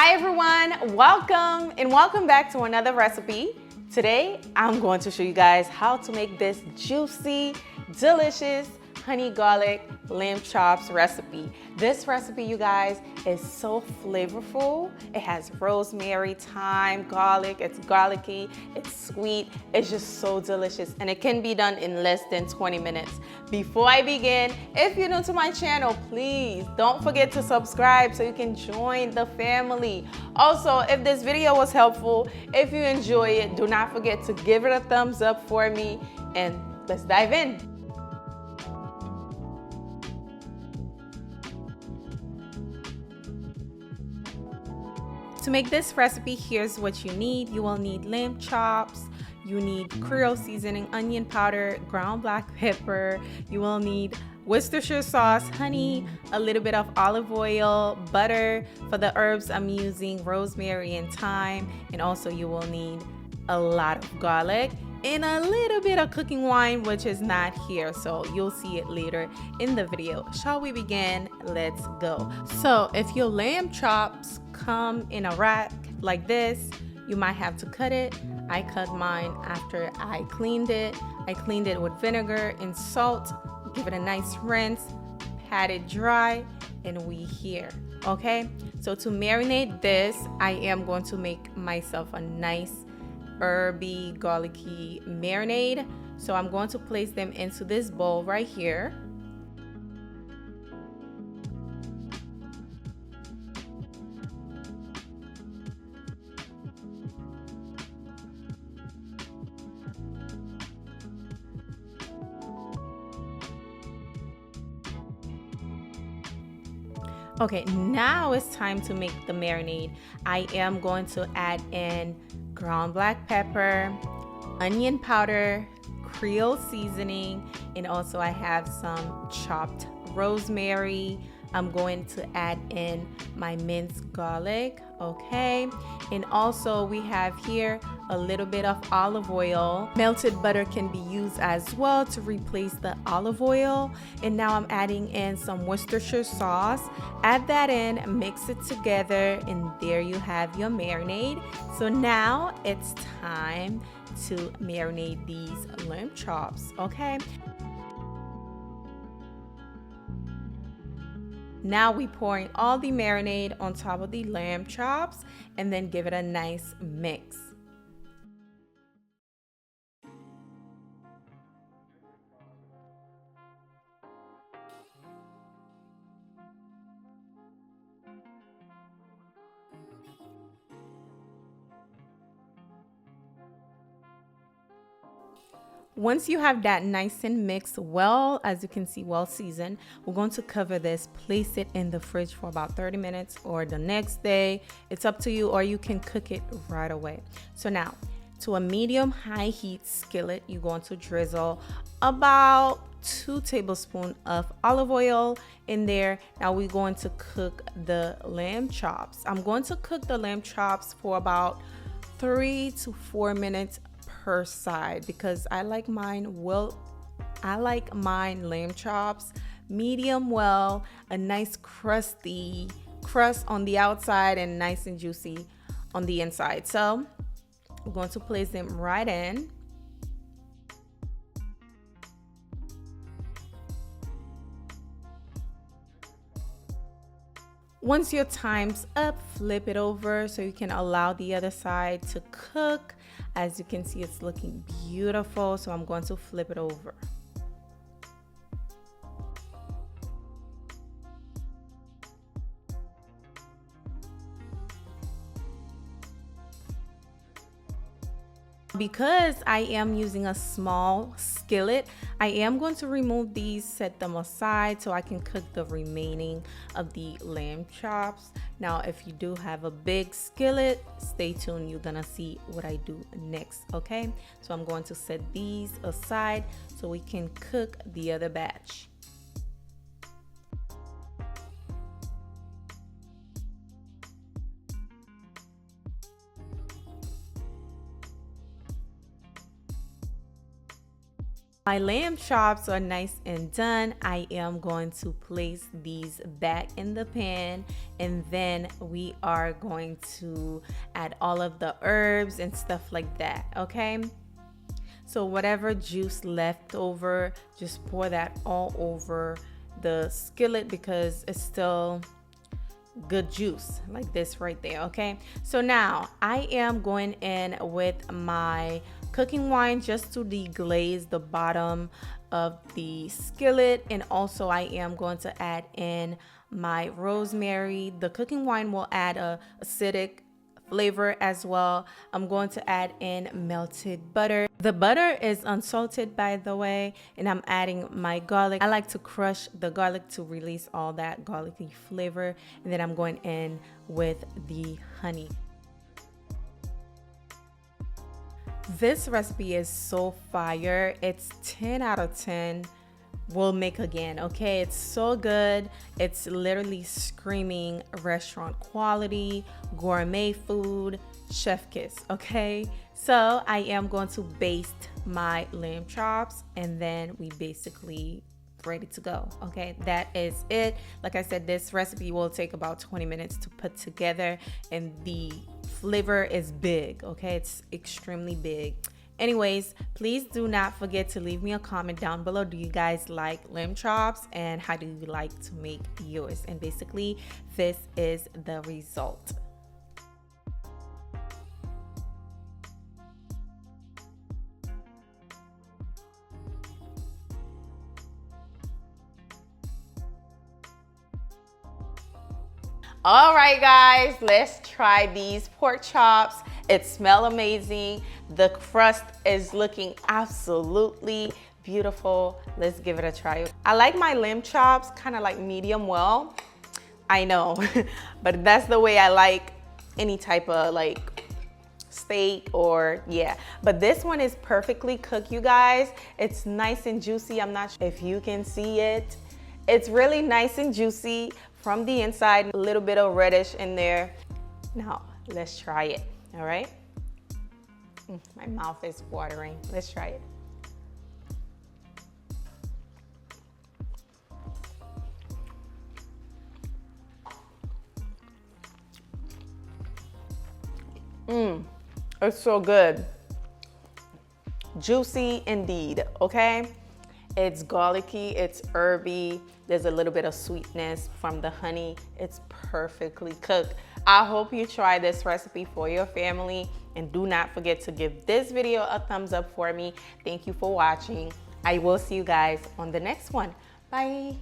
Hi everyone, welcome back to another recipe. Today I'm going to show you guys how to make this juicy, delicious honey garlic lamb chops recipe. This recipe, you guys, is so flavorful. It has rosemary, thyme, garlic. It's garlicky, it's sweet. It's just so delicious, and it can be done in less than 20 minutes. Before I begin, if you're new to my channel, please don't forget to subscribe so you can join the family. Also, if this video was helpful, if you enjoy it, do not forget to give it a thumbs up for me, and let's dive in. To make this recipe, here's what you need. You will need lamb chops, you need Creole seasoning, onion powder, ground black pepper, you will need Worcestershire sauce, honey, a little bit of olive oil, butter. For the herbs, I'm using rosemary and thyme, and also you will need a lot of garlic and a little bit of cooking wine, which is not here, so you'll see it later in the video. Shall we begin? Let's go. So if your lamb chops come in a rack like this, you might have to cut it. I cut mine after I cleaned it. I cleaned it with vinegar and salt, give it a nice rinse, pat it dry, and we here. Okay, so to marinate this, I am going to make myself a nice herby garlicky marinade. So I'm going to place them into this bowl right here. Okay, now it's time to make the marinade. I am going to add in ground black pepper, onion powder, Creole seasoning, and also I have some chopped rosemary. I'm going to add in my minced garlic, okay? And also we have here a little bit of olive oil. Melted butter can be used as well to replace the olive oil. And now I'm adding in some Worcestershire sauce. Add that in, mix it together, and there you have your marinade. So now it's time to marinate these lamb chops, okay? Now we pouring all the marinade on top of the lamb chops and then give it a nice mix. Once you have that nice and mixed, well, as you can see, well seasoned, we're going to cover this, place it in the fridge for about 30 minutes or the next day. It's up to you, or you can cook it right away. So now, to a medium high heat skillet, you're going to drizzle about 2 tablespoons of olive oil in there. Now we're going to cook the lamb chops. I'm going to cook the lamb chops for about 3 to 4 minutes per side, because I like mine lamb chops medium well, a nice crusty crust on the outside and nice and juicy on the inside. So we're going to place them right in. Once your time's up, flip it over so you can allow the other side to cook. As you can see, it's looking beautiful, so I'm going to flip it over. Because I am using a small skillet, I am going to remove these, set them aside so I can cook the remaining of the lamb chops. Now, if you do have a big skillet, stay tuned. You're gonna see what I do next, okay? So I'm going to set these aside so we can cook the other batch. My lamb chops are nice and done. I am going to place these back in the pan and then we are going to add all of the herbs and stuff like that, okay? So whatever juice left over, just pour that all over the skillet because it's still good juice like this right there, okay? So now I am going in with my cooking wine just to deglaze the bottom of the skillet, and also I am going to add in my rosemary. The cooking wine will add a acidic flavor as well. I'm going to add in melted butter. The butter is unsalted, by the way, and I'm adding my garlic. I like to crush the garlic to release all that garlicky flavor, and then I'm going in with the honey. This recipe is so fire. It's 10 out of 10. We'll make again, okay? It's so good. It's literally screaming restaurant quality, gourmet food, chef kiss, okay? So I am going to baste my lamb chops, and then we basically ready to go, okay? That is it. Like I said, this recipe will take about 20 minutes to put together, and the flavor is big, okay? It's extremely big. Anyways, please do not forget to leave me a comment down below. Do you guys like lamb chops, and how do you like to make yours? And basically, this is the result. All right, guys, let's try these pork chops. It smells amazing. The crust is looking absolutely beautiful. Let's give it a try. I like my lamb chops kind of like medium well. I know, but that's the way I like any type of like steak or yeah. But this one is perfectly cooked, you guys. It's nice and juicy. I'm not sure if you can see it. It's really nice and juicy from the inside, a little bit of reddish in there. Now, let's try it, all right? My mouth is watering. Let's try it. It's so good. Juicy indeed, okay? It's garlicky, it's herby. There's a little bit of sweetness from the honey. It's perfectly cooked. I hope you try this recipe for your family, and do not forget to give this video a thumbs up for me. Thank you for watching. I will see you guys on the next one. Bye.